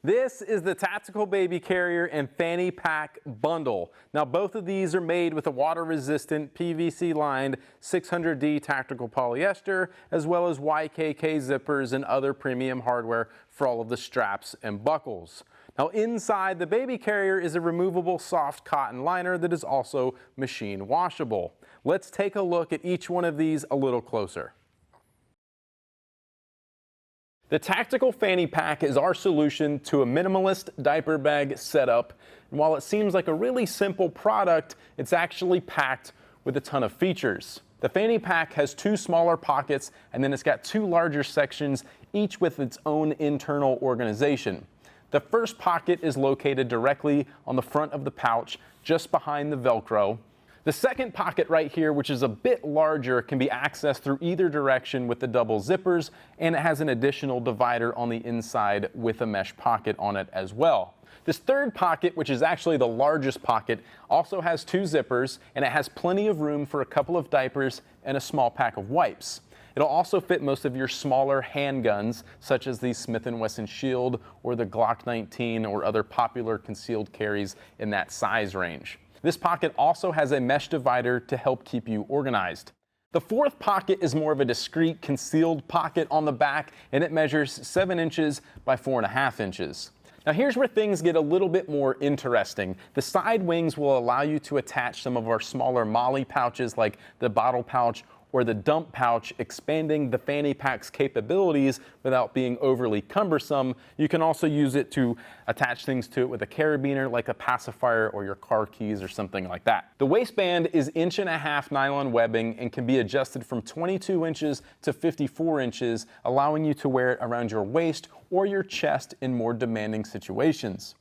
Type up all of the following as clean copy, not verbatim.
This is the Tactical Baby Carrier and Fanny Pack bundle. Now both of these are made with a water-resistant PVC lined 600D Tactical Polyester, as well as YKK Zippers and other premium hardware for all of the straps and buckles. Now inside the baby carrier is a removable soft cotton liner that is also machine washable. Let's take a look at each one of these a little closer. The Tactical Fanny Pack is our solution to a minimalist diaper bag setup. And while it seems like a really simple product, it's actually packed with a ton of features. The Fanny Pack has two smaller pockets, and then it's got two larger sections, each with its own internal organization. The first pocket is located directly on the front of the pouch, just behind the Velcro. The second pocket right here, which is a bit larger, can be accessed through either direction with the double zippers, and it has an additional divider on the inside with a mesh pocket on it as well. This third pocket, which is actually the largest pocket, also has two zippers, and it has plenty of room for a couple of diapers and a small pack of wipes. It'll also fit most of your smaller handguns, such as the Smith & Wesson Shield or the Glock 19 or other popular concealed carries in that size range. This pocket also has a mesh divider to help keep you organized. The fourth pocket is more of a discreet concealed pocket on the back, and it measures 7 inches by 4.5 inches. Now here's where things get a little bit more interesting. The side wings will allow you to attach some of our smaller MOLLE pouches like the bottle pouch or the dump pouch, expanding the Fanny Pack's capabilities without being overly cumbersome. You can also use it to attach things to it with a carabiner like a pacifier or your car keys or something like that. The waistband is 1.5 inch nylon webbing and can be adjusted from 22 inches to 54 inches, allowing you to wear it around your waist or your chest in more demanding situations.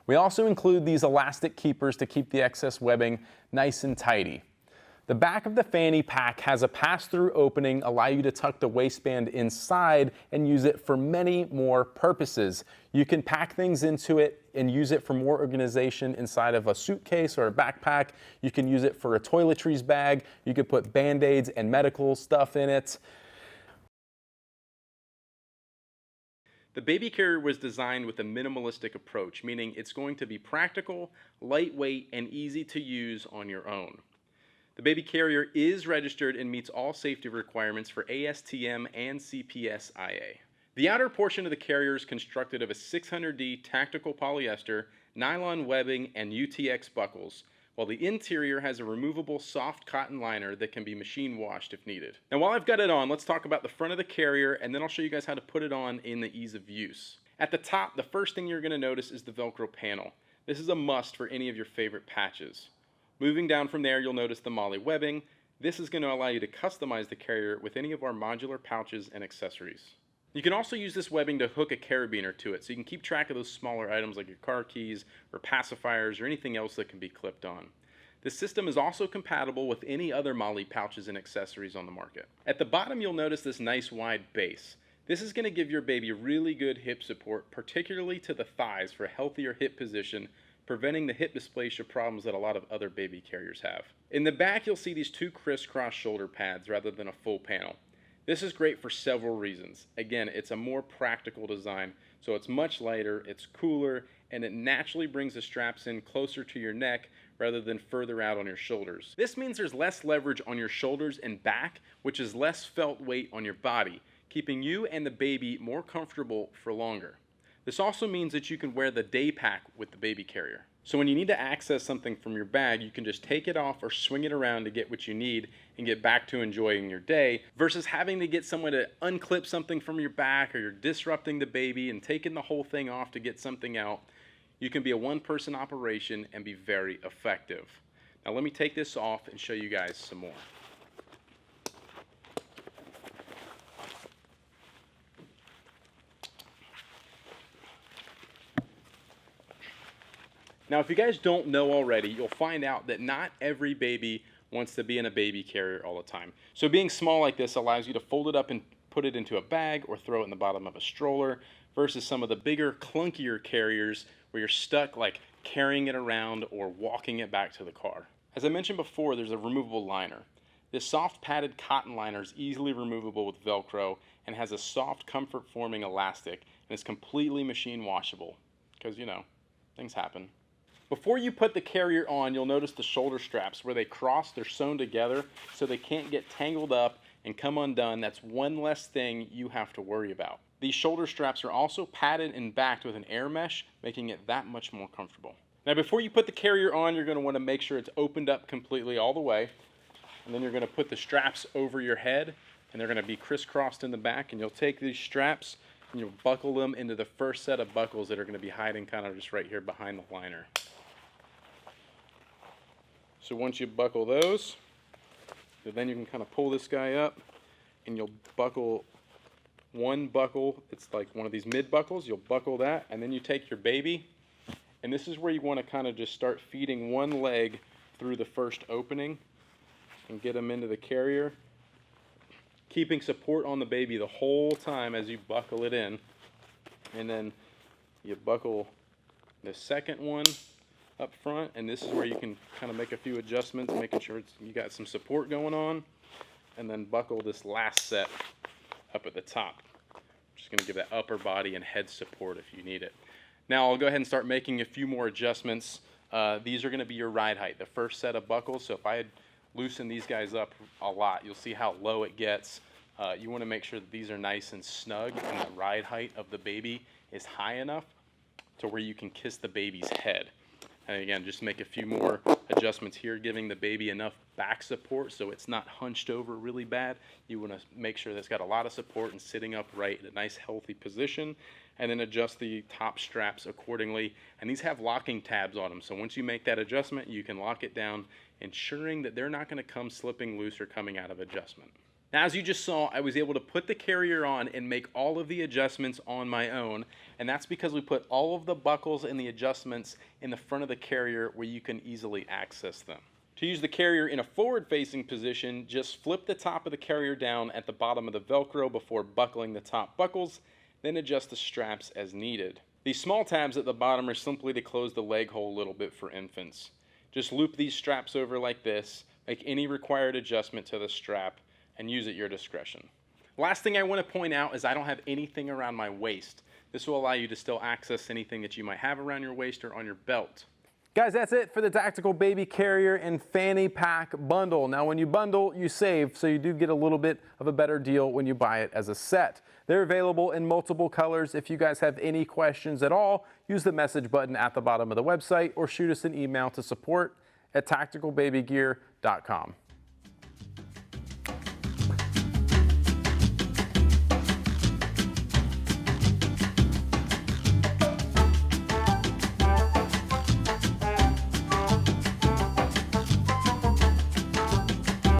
We also include these elastic keepers to keep the excess webbing nice and tidy. The back of the Fanny Pack has a pass-through opening, allow you to tuck the waistband inside and use it for many more purposes. You can pack things into it and use it for more organization inside of a suitcase or a backpack. You can use it for a toiletries bag. You could put Band-Aids and medical stuff in it. The baby carrier was designed with a minimalistic approach, meaning it's going to be practical, lightweight, and easy to use on your own. The baby carrier is registered and meets all safety requirements for ASTM and CPSIA. The outer portion of the carrier is constructed of a 600D Tactical Polyester, nylon webbing, and UTX buckles, while the interior has a removable soft cotton liner that can be machine washed if needed. Now while I've got it on, let's talk about the front of the carrier, and then I'll show you guys how to put it on in the ease of use. At the top, the first thing you're going to notice is the Velcro panel. This is a must for any of your favorite patches. Moving down from there, you'll notice the MOLLE webbing. This is going to allow you to customize the carrier with any of our modular pouches and accessories. You can also use this webbing to hook a carabiner to it, so you can keep track of those smaller items like your car keys or pacifiers or anything else that can be clipped on. This system is also compatible with any other MOLLE pouches and accessories on the market. At the bottom, you'll notice this nice wide base. This is going to give your baby really good hip support, particularly to the thighs for a healthier hip position, preventing the hip dysplasia problems that a lot of other baby carriers have. In the back, you'll see these two crisscross shoulder pads rather than a full panel. This is great for several reasons. Again, it's a more practical design, so it's much lighter, it's cooler, and it naturally brings the straps in closer to your neck rather than further out on your shoulders. This means there's less leverage on your shoulders and back, which is less felt weight on your body, keeping you and the baby more comfortable for longer. This also means that you can wear the day pack with the baby carrier. So when you need to access something from your bag, you can just take it off or swing it around to get what you need and get back to enjoying your day, versus having to get someone to unclip something from your back, or you're disrupting the baby and taking the whole thing off to get something out. You can be a one-person operation and be very effective. Now let me take this off and show you guys some more. Now, if you guys don't know already, you'll find out that not every baby wants to be in a baby carrier all the time. So being small like this allows you to fold it up and put it into a bag or throw it in the bottom of a stroller, versus some of the bigger, clunkier carriers where you're stuck like carrying it around or walking it back to the car. As I mentioned before, there's a removable liner. This soft padded cotton liner is easily removable with Velcro and has a soft comfort forming elastic, and it's completely machine washable because, you know, things happen. Before you put the carrier on, you'll notice the shoulder straps where they cross, they're sewn together so they can't get tangled up and come undone. That's one less thing you have to worry about. These shoulder straps are also padded and backed with an air mesh, making it that much more comfortable. Now before you put the carrier on, you're going to want to make sure it's opened up completely all the way. And then you're going to put the straps over your head, and they're going to be crisscrossed in the back, and you'll take these straps and you'll buckle them into the first set of buckles that are going to be hiding kind of just right here behind the liner. So once you buckle those, then you can kind of pull this guy up and you'll buckle one buckle. It's like one of these mid buckles. You'll buckle that, and then you take your baby, and this is where you want to kind of just start feeding one leg through the first opening and get them into the carrier, keeping support on the baby the whole time as you buckle it in. And then you buckle the second one up front, and this is where you can kind of make a few adjustments, making sure you got some support going on, and then buckle this last set up at the top. Just going to give that upper body and head support if you need it. Now I'll go ahead and start making a few more adjustments. These are going to be your ride height, the first set of buckles. So if I had loosened these guys up a lot, you'll see how low it gets. You want to make sure that these are nice and snug, and the ride height of the baby is high enough to where you can kiss the baby's head. And again, just make a few more adjustments here, giving the baby enough back support so it's not hunched over really bad. You want to make sure that it's got a lot of support and sitting upright in a nice healthy position, and then adjust the top straps accordingly. And these have locking tabs on them, so once you make that adjustment, you can lock it down, ensuring that they're not going to come slipping loose or coming out of adjustment. Now, as you just saw, I was able to put the carrier on and make all of the adjustments on my own, and that's because we put all of the buckles and the adjustments in the front of the carrier where you can easily access them. To use the carrier in a forward-facing position, just flip the top of the carrier down at the bottom of the Velcro before buckling the top buckles, then adjust the straps as needed. These small tabs at the bottom are simply to close the leg hole a little bit for infants. Just loop these straps over like this, make any required adjustment to the strap, and use at your discretion. Last thing I want to point out is I don't have anything around my waist. This will allow you to still access anything that you might have around your waist or on your belt. Guys, that's it for the Tactical Baby Carrier and Fanny Pack bundle. Now, when you bundle, you save, so you do get a little bit of a better deal when you buy it as a set. They're available in multiple colors. If you guys have any questions at all, use the message button at the bottom of the website or shoot us an email to support@tacticalbabygear.com.